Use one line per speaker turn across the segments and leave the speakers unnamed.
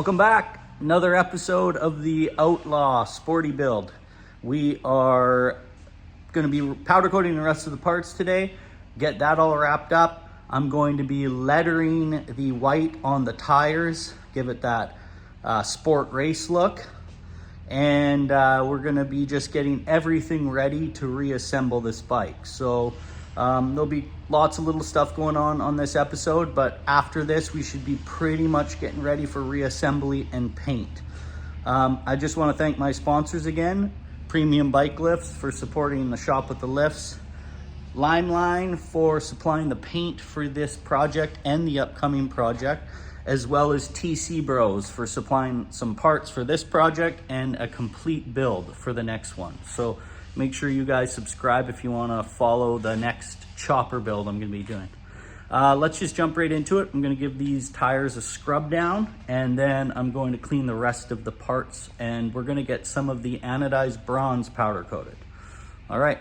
Welcome back. Another episode of the Outlaw Sporty Build. We are going to be powder coating the rest of the parts today. Get that all wrapped up. I'm going to be lettering the white on the tires, give it that sport race look. And we're going to be just getting everything ready to reassemble this bike. So there'll be lots of little stuff going on this episode, but after this we should be pretty much getting ready for reassembly and paint. I just want to thank my sponsors again, Premium Bike Lifts for supporting the shop with the lifts, Limeline for supplying the paint for this project and the upcoming project, as well as TC Bros for supplying some parts for this project and a complete build for the next one. So make sure you guys subscribe if you want to follow the next chopper build I'm going to be doing. Let's just jump right into it. I'm going to give these tires a scrub down, and then I'm going to clean the rest of the parts, and we're going to get some of the anodized bronze powder coated. All right.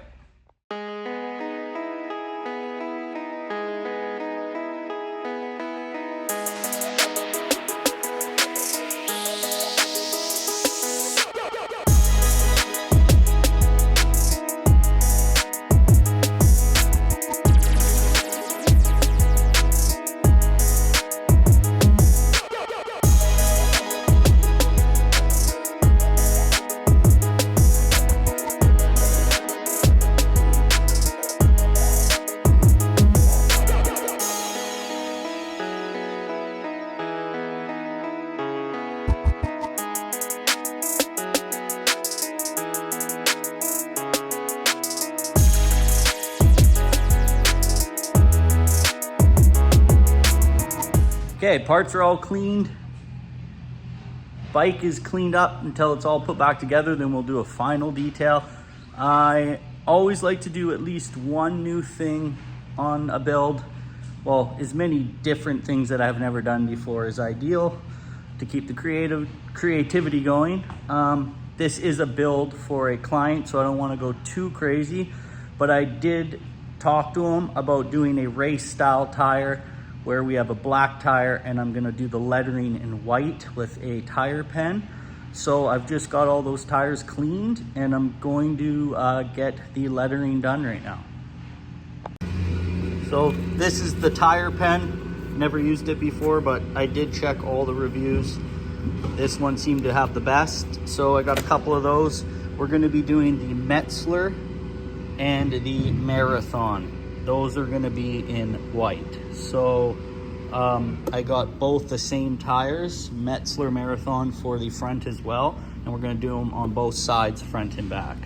Okay, parts are all cleaned. Bike is cleaned up until it's all put back together, then we'll do a final detail. I always like to do at least one new thing on a build. Well, as many different things that I've never done before is ideal to keep the creativity going. This is a build for a client, so I don't want to go too crazy, but I did talk to him about doing a race style tire where we have a black tire, and I'm gonna do the lettering in white with a tire pen. So I've just got all those tires cleaned, and I'm going to get the lettering done right now. So this is the tire pen. Never used it before, but I did check all the reviews. This one seemed to have the best, so I got a couple of those. We're gonna be doing the Metzler and the Marathon. Those are gonna be in white. So I got both the same tires, Metzler Marathon for the front as well, and we're gonna do them on both sides, front and back.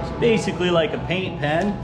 It's basically like a paint pen.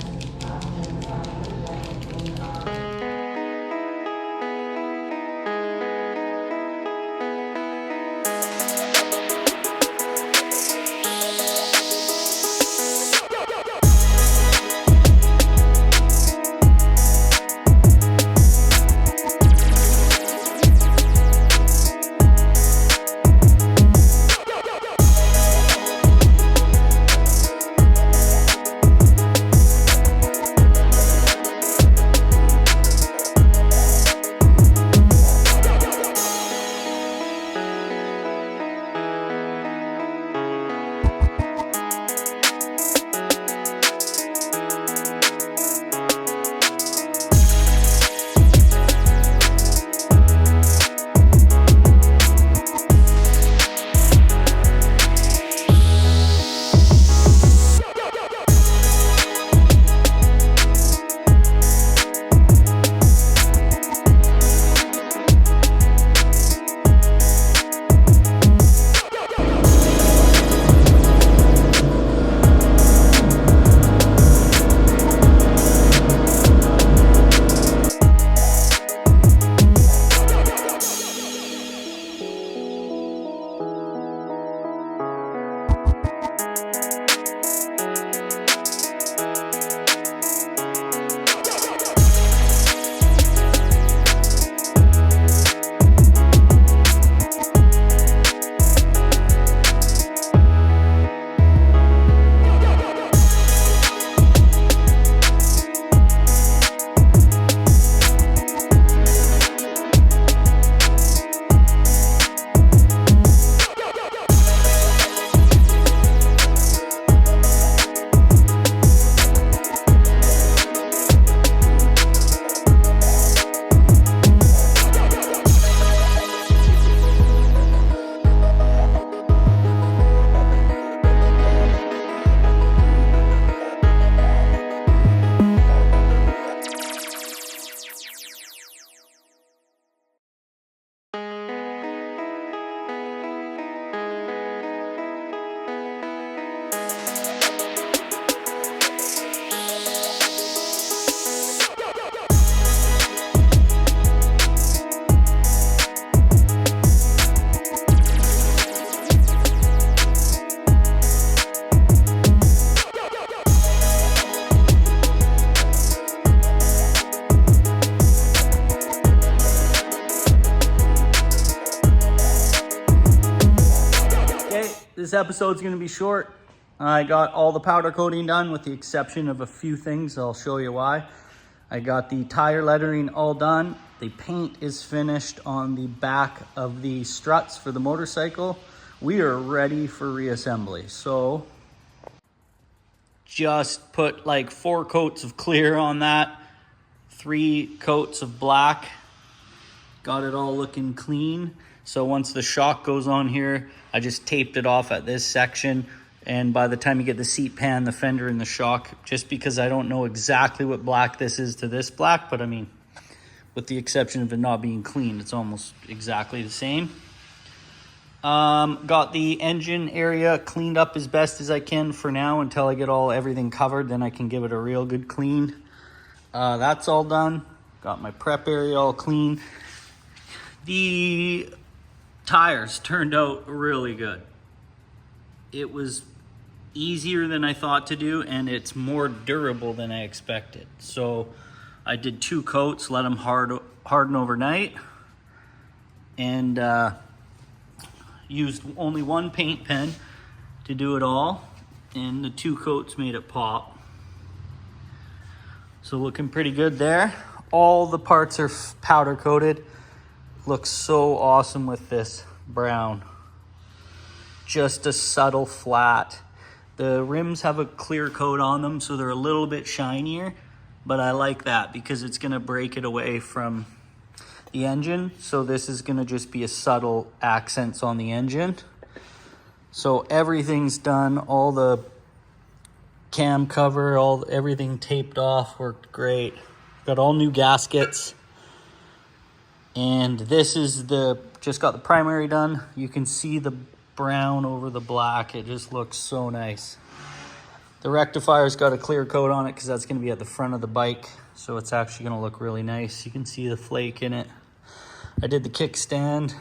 this episode's gonna be short. I got all the powder coating done with the exception of a few things. I'll show you why. I got the tire lettering all done. The paint is finished on the back of the struts for the motorcycle. We are ready for reassembly. So just put like 4 coats of clear on that, 3 coats of black. Got it all looking clean. So once the shock goes on here, I just taped it off at this section. And by the time you get the seat pan, the fender, and the shock, just because I don't know exactly what black this is to this black, but I mean, with the exception of it not being clean, it's almost exactly the same. Got the engine area cleaned up as best as I can for now until I get everything covered. Then I can give it a real good clean. That's all done. Got my prep area all clean. The tires turned out really good. It was easier than I thought to do, and it's more durable than I expected. So I did 2 coats, let them harden overnight, and used only 1 paint pen to do it all, and the 2 coats made it pop. So looking pretty good there. All the parts are powder coated. Looks so awesome with this brown. Just a subtle flat. The rims have a clear coat on them, so they're a little bit shinier, but I like that because it's gonna break it away from the engine. So this is gonna just be a subtle accents on the engine. So everything's done, all the cam cover, everything taped off, worked great. Got all new gaskets. And this is just got the primary done. You can see the brown over the black. It just looks so nice. The rectifier's got a clear coat on it because that's gonna be at the front of the bike. So it's actually gonna look really nice. You can see the flake in it. I did the kickstand.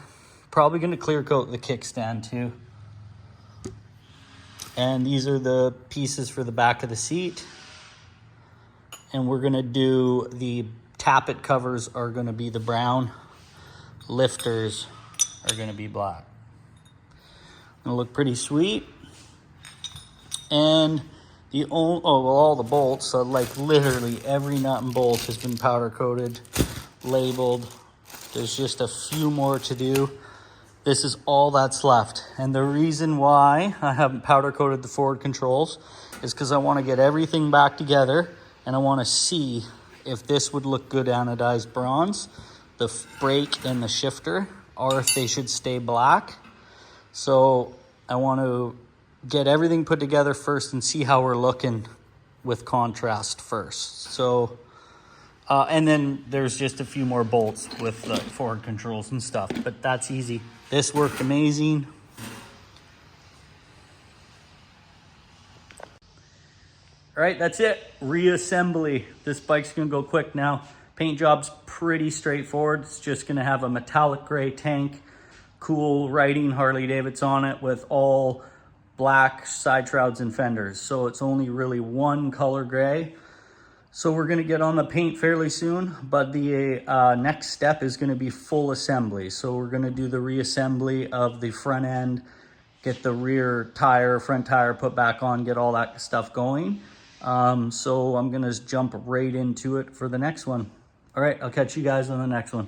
Probably gonna clear coat the kickstand too. And these are the pieces for the back of the seat. And we're gonna do the tappet covers are gonna be the brown. Lifters are gonna be black. Gonna look pretty sweet. And all the bolts, so like literally every nut and bolt has been powder coated, labeled. There's just a few more to do. This is all that's left. And the reason why I haven't powder coated the forward controls is because I want to get everything back together and I want to see if this would look good anodized bronze, the brake and the shifter, or if they should stay black. So I want to get everything put together first and see how we're looking with contrast first. So, and then there's just a few more bolts with the forward controls and stuff, but that's easy. This worked amazing. All right, that's it. Reassembly. This bike's gonna go quick now. Paint job's pretty straightforward. It's just gonna have a metallic gray tank, cool writing Harley Davidson on it with all black side shrouds and fenders. So it's only really one color gray. So we're gonna get on the paint fairly soon, but the next step is gonna be full assembly. So we're gonna do the reassembly of the front end, get the rear tire, front tire put back on, get all that stuff going. So I'm gonna jump right into it for the next one. All right, I'll catch you guys on the next one.